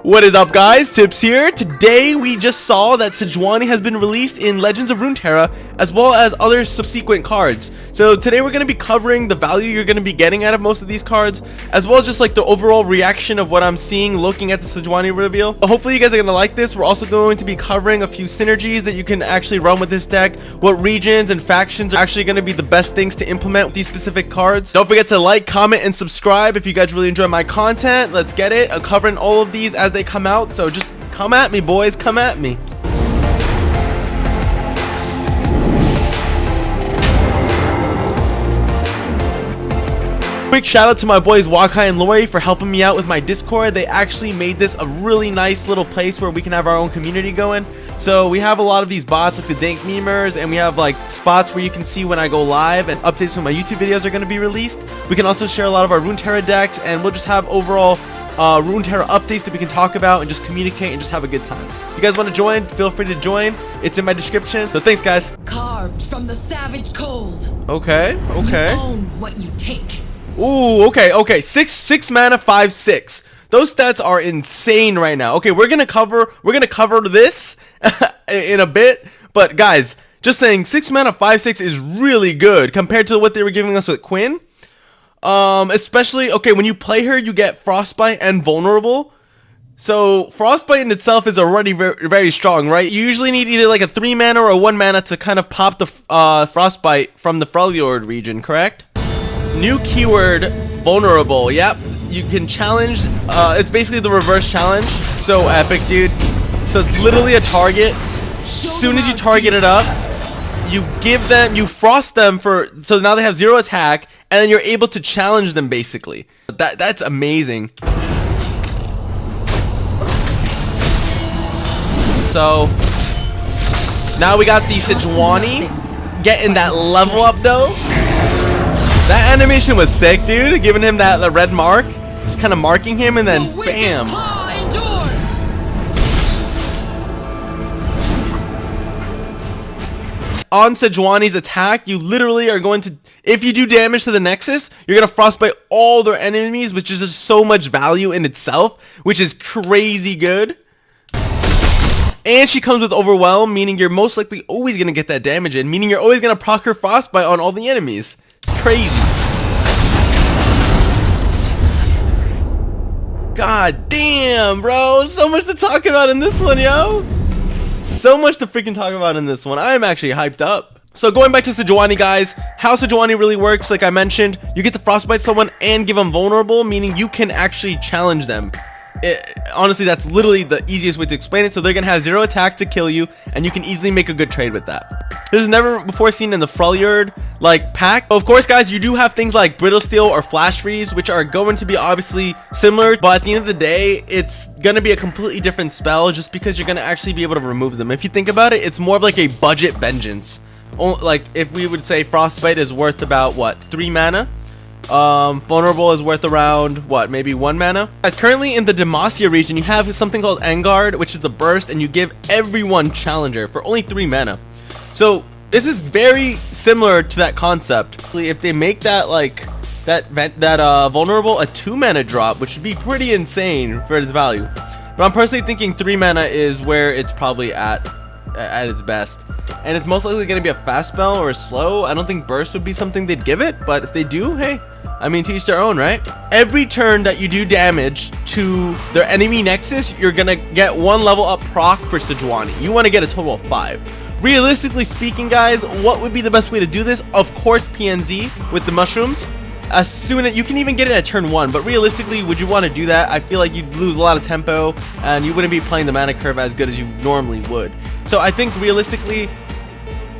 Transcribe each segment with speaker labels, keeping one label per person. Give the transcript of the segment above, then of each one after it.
Speaker 1: What is up, guys? Tips here. Today we just saw that Sejuani has been released in Legends of Runeterra, as well as other subsequent cards. So today we're going to be covering the value you're going to be getting out of most of these cards, as well as just like the overall reaction of what I'm seeing looking at the Sejuani reveal. Hopefully you guys are going to like this. We're also going to be covering a few synergies that you can actually run with this deck, what regions and factions are actually going to be the best things to implement with these specific cards. Don't forget to like, comment, and subscribe if you guys really enjoy my content. Let's get it. I'm covering all of these as they come out, so just come at me, boys. Come at me. Quick shout out to my boys Wakai and Lori for helping me out with my Discord. They actually made this a really nice little place where we can have our own community going. So we have a lot of these bots like the dank memers, and we have like spots where you can see when I go live and updates when my YouTube videos are going to be released. We can also share a lot of our Runeterra decks, and we'll just have overall Runeterra updates that we can talk about and just communicate and just have a good time. If you guys want to join, feel free to join. It's in my description. So thanks, guys.
Speaker 2: Carved from the savage cold.
Speaker 1: Okay.
Speaker 2: You own what you take.
Speaker 1: Ooh, okay. 6 mana, 5/6. Those stats are insane right now. Okay, we're gonna cover this in a bit, but guys, just saying, 6 mana, 5/6 is really good compared to what they were giving us with Quinn. Especially, okay, when you play her, you get Frostbite and Vulnerable. So Frostbite in itself is already very, very strong, right? You usually need either like a 3 mana or a 1 mana to kind of pop the Frostbite from the Frejlord region, correct? New keyword, Vulnerable. Yep, you can challenge. It's basically the reverse challenge. So epic, dude. So it's literally a target. As soon as you target it up, you frost them so now they have 0 attack, and then you're able to challenge them basically. That's amazing. So now we got the Sejuani getting that level up though. That animation was sick, dude. Giving him that red mark, just kind of marking him, and then bam. On Sejuani's attack, you literally are going to, if you do damage to the Nexus, you're going to frostbite all their enemies, which is just so much value in itself, which is crazy good. And she comes with Overwhelm, meaning you're most likely always going to get that damage in, meaning you're always going to proc her frostbite on all the enemies. It's crazy. God damn, bro. So much to talk about in this one, yo. So much to freaking talk about in this one. I am actually hyped up. So going back to Sejuani, guys, how Sejuani really works, like I mentioned, you get to frostbite someone and give them vulnerable, meaning you can actually challenge them. Honestly, that's literally the easiest way to explain it. So they're gonna have 0 attack to kill you, and you can easily make a good trade with that. This is never before seen in the Frejlord like pack. Of course, guys, you do have things like Brittle Steel or Flash Freeze, which are going to be obviously similar, but at the end of the day, it's gonna be a completely different spell just because you're gonna actually be able to remove them. If you think about it, it's more of like a budget vengeance. Like if we would say Frostbite is worth about what, 3 mana. Vulnerable is worth around what, maybe 1 mana. As currently in the Demacia region, you have something called Engard, which is a burst, and you give everyone challenger for only 3 mana. So this is very similar to that concept. If they make that like that vulnerable a 2 mana drop, which would be pretty insane for its value, but I'm personally thinking 3 mana is where it's probably at its best, and it's most likely going to be a fast spell or a slow. I don't think burst would be something they'd give it, but if they do, hey, I mean, to each their own, right? Every turn that you do damage to their enemy Nexus, you're gonna get 1 level up proc for Sejuani. You want to get a total of 5. Realistically speaking, guys, what would be the best way to do this? Of course, PNZ with the mushrooms. As soon as you can even get it at turn 1, but realistically, would you want to do that? I feel like you'd lose a lot of tempo, and you wouldn't be playing the mana curve as good as you normally would. So I think realistically,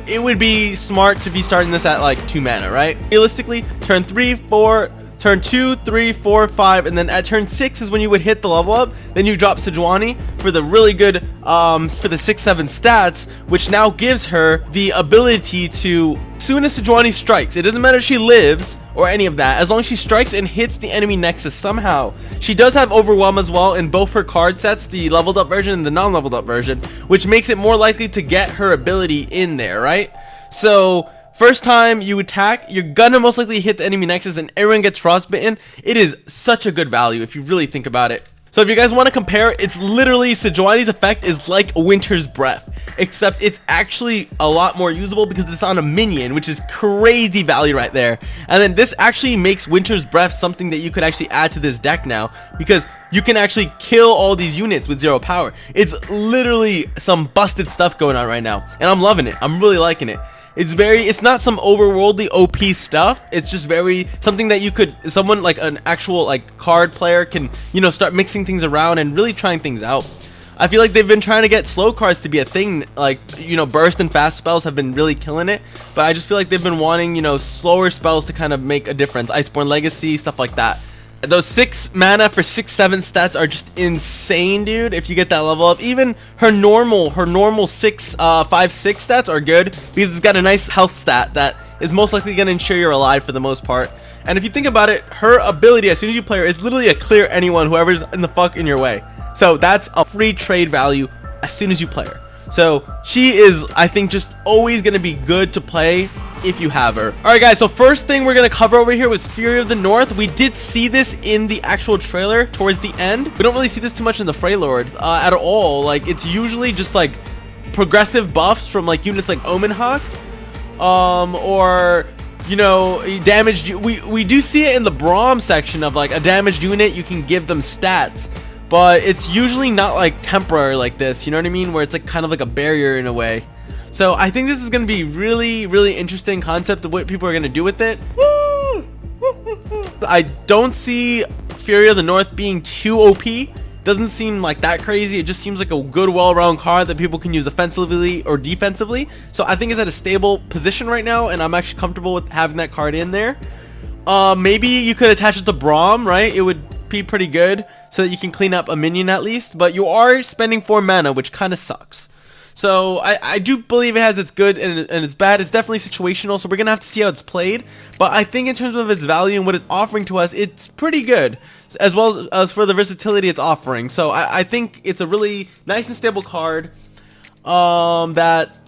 Speaker 1: it would be smart to be starting this at like 2 mana, right? Realistically, turn 3, 4, turn 2, 3, 4, 5, and then at turn 6 is when you would hit the level up. Then you drop Sejuani for the really good, for the 6-7 stats, which now gives her the ability to, as soon as Sejuani strikes, it doesn't matter if she lives or any of that, as long as she strikes and hits the enemy Nexus somehow. She does have Overwhelm as well in both her card sets, the leveled up version and the non-leveled up version, which makes it more likely to get her ability in there, right? So first time you attack, you're gonna most likely hit the enemy Nexus and everyone gets frostbitten. It is such a good value if you really think about it. So if you guys want to compare, it's literally Sejuani's effect is like Winter's Breath, except it's actually a lot more usable because it's on a minion, which is crazy value right there. And then this actually makes Winter's Breath something that you could actually add to this deck now, because you can actually kill all these units with 0 power. It's literally some busted stuff going on right now, and I'm loving it. I'm really liking it. It's not some overworldly OP stuff. It's just very something that you could, someone like an actual like card player can, you know, start mixing things around and really trying things out. I feel like they've been trying to get slow cards to be a thing, like, you know, burst and fast spells have been really killing it, but I just feel like they've been wanting, you know, slower spells to kind of make a difference. Iceborne Legacy, stuff like that. Those 6 mana for 6/7 stats are just insane, dude. If you get that level up, even her normal 6 5/6 stats are good because it's got a nice health stat that is most likely going to ensure you're alive for the most part. And if you think about it, her ability as soon as you play her is literally a clear anyone, whoever's in the fuck in your way. So that's a free trade value as soon as you play her. So she is, I think, just always going to be good to play if you have her. Alright guys, so first thing we're going to cover over here was Fury of the North. We did see this in the actual trailer towards the end. We don't really see this too much in the Frejlord at all. Like, it's usually just like progressive buffs from like units like Omen Hawk, or, you know, damaged. We do see it in the Braum section of like a damaged unit, you can give them stats, but it's usually not like temporary like this, you know what I mean, where it's like kind of like a barrier in a way. So I think this is going to be really interesting concept of what people are going to do with it. I don't see Fury of the North being too OP. Doesn't seem like that crazy. It just seems like a good well-rounded card that people can use offensively or defensively. So I think it's at a stable position right now, and I'm actually comfortable with having that card in there. Maybe you could attach it to Braum, right? It would be pretty good so that you can clean up a minion at least. But you are spending 4 mana, which kind of sucks. So I do believe it has its good and its bad. It's definitely situational, so we're going to have to see how it's played. But I think in terms of its value and what it's offering to us, it's pretty good, as well as for the versatility it's offering. So I think it's a really nice and stable card that,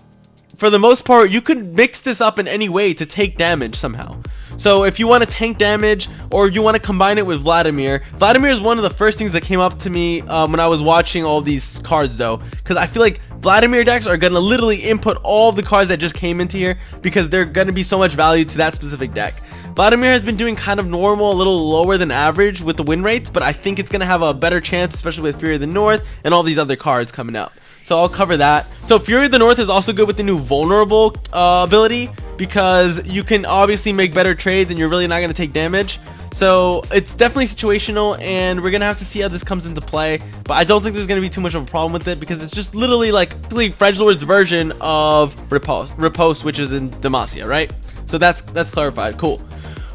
Speaker 1: for the most part, you could mix this up in any way to take damage somehow. So if you want to tank damage, or you want to combine it with Vladimir is one of the first things that came up to me when I was watching all these cards, though, because I feel like Vladimir decks are going to literally input all the cards that just came into here because they're going to be so much value to that specific deck. Vladimir has been doing kind of normal, a little lower than average with the win rates, but I think it's going to have a better chance, especially with Fury of the North and all these other cards coming out. So I'll cover that. So Fury of the North is also good with the new vulnerable ability, because you can obviously make better trades and you're really not going to take damage. So it's definitely situational, and we're going to have to see how this comes into play. But I don't think there's going to be too much of a problem with it, because it's just literally like Frejlord's version of Riposte, which is in Demacia, right? So that's clarified. Cool.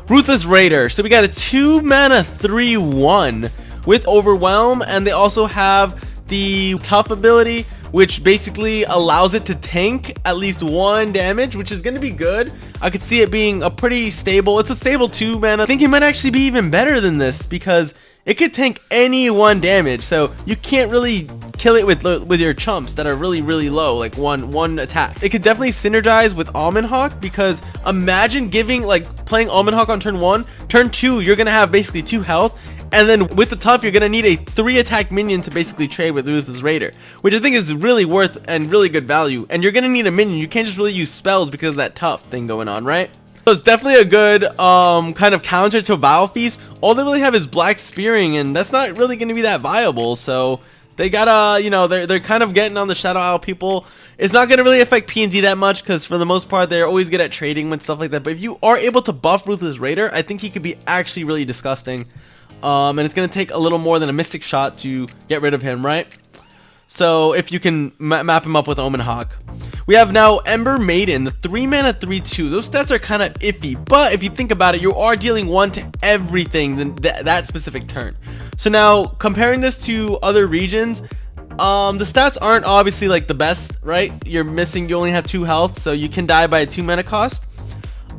Speaker 1: Ruthless Raider. So we got a 2 mana 3/1 with Overwhelm, and they also have the Tough ability, which basically allows it to tank at least 1 damage, which is going to be good. I could see it being a pretty stable, it's a stable 2 mana. I think it might actually be even better than this, because it could tank any 1 damage, so you can't really kill it with your chumps that are really low, like one attack. It could definitely synergize with Almond Hawk, because imagine playing Almond Hawk on turn 1, turn 2 you're gonna have basically 2 health, and then with the Tough, you're going to need a 3 attack minion to basically trade with Ruthless Raider, which I think is really worth and really good value. And you're going to need a minion. You can't just really use spells because of that Tough thing going on, right? So it's definitely a good kind of counter to Battle Feast. All they really have is Black Spearing, and that's not really going to be that viable. So they gotta, you know, they're kind of getting on the Shadow Isle people. It's not going to really affect P&D that much, because for the most part, they're always good at trading with stuff like that. But if you are able to buff Ruthless Raider, I think he could be actually really disgusting. And it's going to take a little more than a Mystic Shot to get rid of him, right? So if you can map him up with Omen Hawk. We have now Ember Maiden, the 3 mana 3/2. Those stats are kind of iffy, but if you think about it, you are dealing 1 to everything that specific turn. So now, comparing this to other regions, the stats aren't obviously like the best, right? You only have 2 health, so you can die by a 2 mana cost.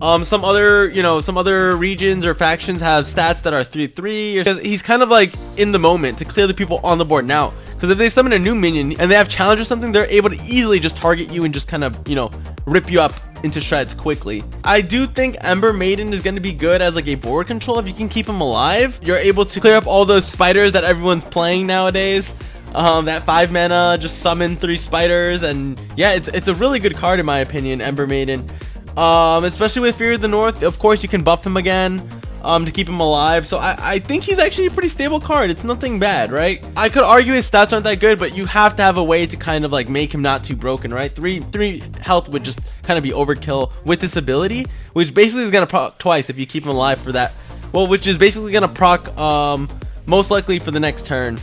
Speaker 1: Some other regions or factions have stats that are 3/3. He's kind of like in the moment to clear the people on the board now. Because if they summon a new minion and they have challenge or something, they're able to easily just target you and just kind of, you know, rip you up into shreds quickly. I do think Ember Maiden is going to be good as like a board control. If you can keep him alive, you're able to clear up all those spiders that everyone's playing nowadays. That 5 mana, just summon 3 spiders, and yeah, it's a really good card in my opinion, Ember Maiden. Especially with Fear of the North, of course you can buff him again to keep him alive. So I think he's actually a pretty stable card. It's nothing bad, right? I could argue his stats aren't that good, but you have to have a way to kind of like make him not too broken, right? 3 health would just kind of be overkill with this ability, which basically is gonna proc twice if you keep him alive for that. Well, which is basically gonna proc most likely for the next turn.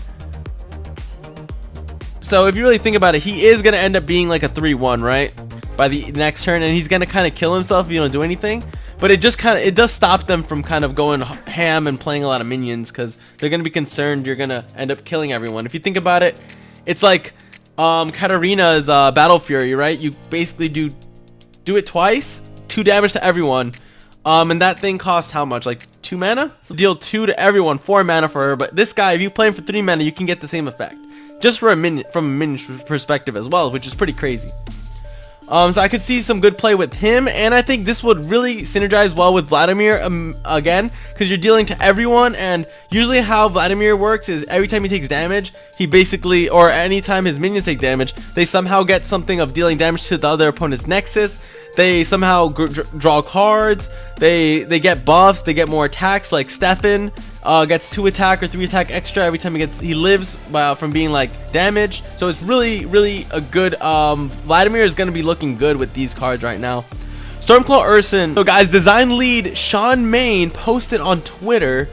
Speaker 1: So if you really think about it, he is gonna end up being like a 3-1, right? By the next turn, and he's gonna kind of kill himself if you don't do anything. But it does stop them from kind of going ham and playing a lot of minions, because they're gonna be concerned you're gonna end up killing everyone. If you think about it, it's like Katarina's Battle Fury, right? You basically do it twice, 2 damage to everyone, and that thing costs how much? Like 2 mana? So deal 2 to everyone, 4 mana for her. But this guy, if you play him for 3 mana, you can get the same effect, just for a minion, from a minion perspective as well, which is pretty crazy. So I could see some good play with him, and I think this would really synergize well with Vladimir again, because you're dealing to everyone. And usually how Vladimir works is every time he takes damage, he basically, or anytime his minions take damage, they somehow get something of dealing damage to the other opponent's nexus. They somehow draw cards, they get buffs, they get more attacks. Like Stefan gets 2 attack or 3 attack extra every time he lives from being like damaged. So it's really a good Vladimir is going to be looking good with these cards right now. Stormclaw Ursine. So guys, design lead Sean Main posted on Twitter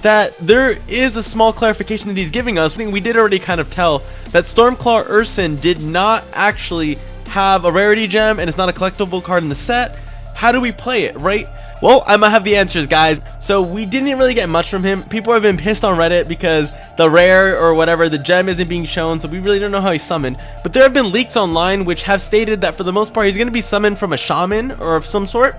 Speaker 1: that there is a small clarification that he's giving us. I think we did already kind of tell that Stormclaw Ursine did not actually have a rarity gem, and it's not a collectible card in the set. How do we play it, right? Well, I might have the answers, guys. So we didn't really get much from him. People have been pissed on Reddit because the rare or whatever, the gem isn't being shown, so we really don't know how he's summoned. But there have been leaks online which have stated that for the most part he's going to be summoned from a shaman or of some sort.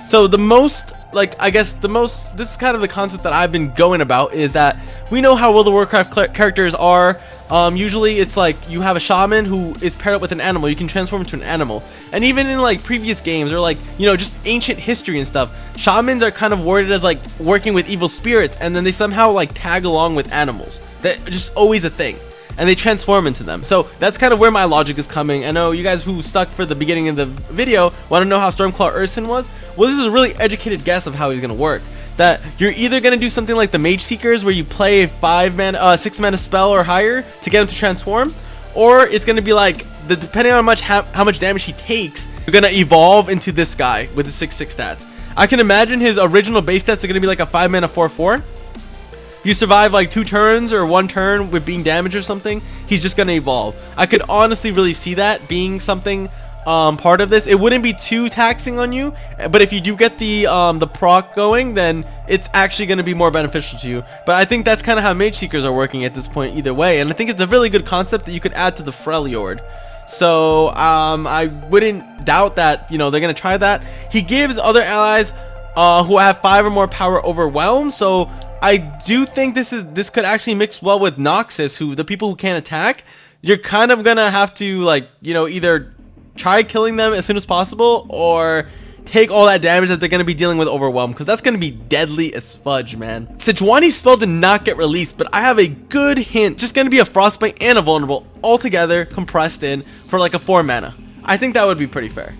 Speaker 1: So the most, like, I guess this is kind of the concept that I've been going about, is that we know how World of Warcraft characters are. Usually it's like you have a shaman who is paired up with an animal. You can transform into an animal. And even in like previous games, or like, you know, just ancient history and stuff, shamans are kind of worded as like working with evil spirits, and then they somehow like tag along with animals. That's just always a thing, and they transform into them. So that's kind of where my logic is coming. I know you guys who stuck for the beginning of the video want to know how Stormclaw Ursine was. Well, this is a really educated guess of how he's going to work. That you're either going to do something like the Mage Seekers, where you play a 6 mana spell or higher to get him to transform, or it's going to be like, depending on how much damage he takes, you're going to evolve into this guy with the 6/6 stats. I can imagine his original base stats are going to be like a 5 mana 4/4. If you survive like 2 turns or 1 turn with being damaged or something, he's just going to evolve. I could honestly really see that being something part of this. It wouldn't be too taxing on you, but if you do get the proc going, then it's actually going to be more beneficial to you. But I think that's kind of how Mage Seekers are working at this point either way, and I think it's a really good concept that you could add to the Frejlord. So I wouldn't doubt that, you know, they're going to try that. He gives other allies who have 5 or more power overwhelm, so I do think this could actually mix well with Noxus, who the people who can't attack. You're kind of gonna have to, like, you know, either try killing them as soon as possible or take all that damage that they're going to be dealing with overwhelm, because that's going to be deadly as fudge, man. Sejuani's spell did not get released, but I have a good hint. Just going to be a frostbite and a vulnerable all together compressed in for like a 4 mana. I think that would be pretty fair.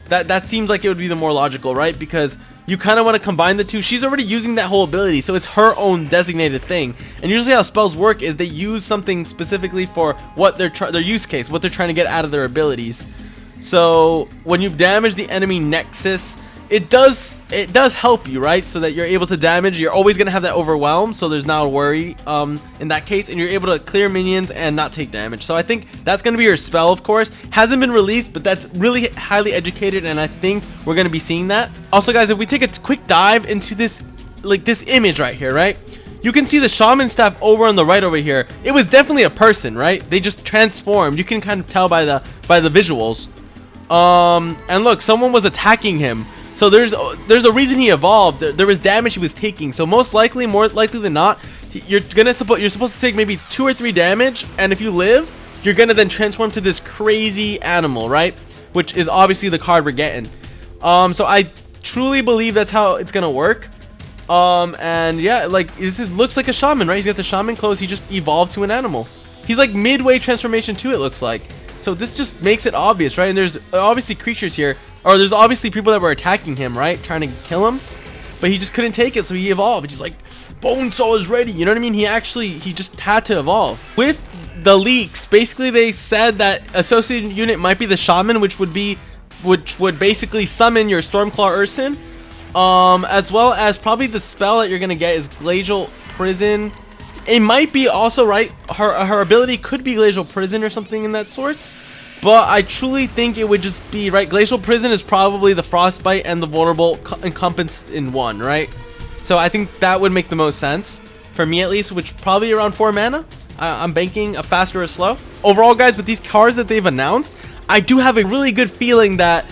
Speaker 1: That seems like it would be the more logical, right? Because you kind of want to combine the two. She's already using that whole ability, so it's her own designated thing. And usually how spells work is they use something specifically for what their use case, what they're trying to get out of their abilities. So when you've damaged the enemy nexus, it does help you, right? So that you're able to damage. You're always going to have that overwhelm, so there's not a worry in that case, and you're able to clear minions and not take damage. So I think that's going to be your spell, of course. Hasn't been released, but that's really highly educated, and I think we're going to be seeing that. Also, guys, if we take a quick dive into this, like this image right here, right? You can see the shaman staff over on the right over here. It was definitely a person, right? They just transformed. You can kind of tell by the visuals. And look, someone was attacking him. So there's a reason he evolved. There was damage he was taking. So more likely than not, you're supposed to take maybe 2 or 3 damage, and if you live, you're gonna then transform to this crazy animal, right? which is obviously the card we're getting. So I truly believe that's how it's gonna work. And yeah, like looks like a shaman, right? He's got the shaman clothes. He just evolved to an animal. He's like midway transformation too, it looks like. So this just makes it obvious, right? And there's obviously creatures here, or there's obviously people that were attacking him, right? Trying to kill him, but he just couldn't take it, so he evolved. He's like, Bonesaw is ready. You know what I mean? He just had to evolve. With the leaks, basically they said that associated unit might be the shaman, which would basically summon your Stormclaw Ursine. As well as probably the spell that you're gonna get is Glacial Prison. It might be also, right, her ability could be Glacial Prison or something in that sorts, but I truly think it would just be, right, Glacial Prison is probably the Frostbite and the Vulnerable encompassed in one, right? So I think that would make the most sense for me, at least, which probably around 4 mana. I'm banking a fast or a slow. Overall, guys, with these cards that they've announced, I do have a really good feeling that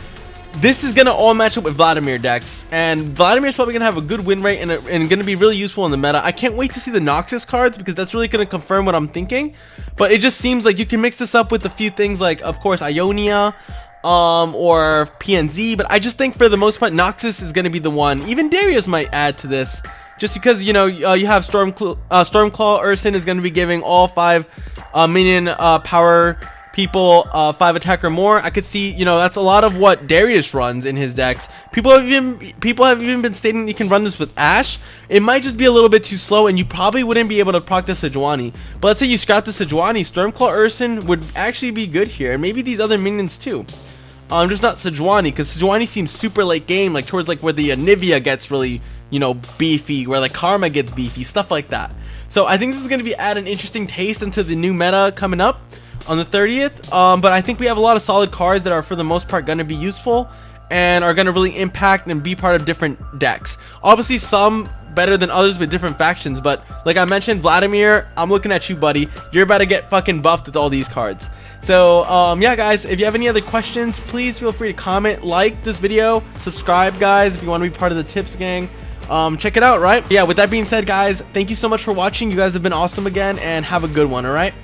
Speaker 1: this is gonna all match up with Vladimir decks, and Vladimir's probably gonna have a good win rate and gonna be really useful in the meta. I can't wait to see the Noxus cards, because that's really gonna confirm what I'm thinking. But it just seems like you can mix this up with a few things like, of course, Ionia, or PNZ. But I just think for the most part, Noxus is gonna be the one. Even Darius might add to this, just because, you know, you have Stormclaw Ursine is gonna be giving all 5 minion power people 5 attack or more. I could see, you know, that's a lot of what Darius runs in his decks. People have even been stating you can run this with Ashe. It might just be a little bit too slow, and you probably wouldn't be able to proc the Sejuani. But let's say you scrap the Sejuani, Stormclaw Ursine would actually be good here, and maybe these other minions too. Just not Sejuani, because Sejuani seems super late game, like towards like where the Anivia gets really, you know, beefy, where like Karma gets beefy, stuff like that. So I think this is going to be add an interesting taste into the new meta coming up on the 30th. But I think we have a lot of solid cards that are for the most part going to be useful and are going to really impact and be part of different decks. Obviously some better than others with different factions, but like I mentioned, Vladimir, I'm looking at you, buddy. You're about to get fucking buffed with all these cards. So yeah, guys, if you have any other questions, please feel free to comment, like this video, subscribe, guys, if you want to be part of the tips gang. Check it out, right? Yeah, with that being said, guys, thank you so much for watching. You guys have been awesome again, and have a good one. All right.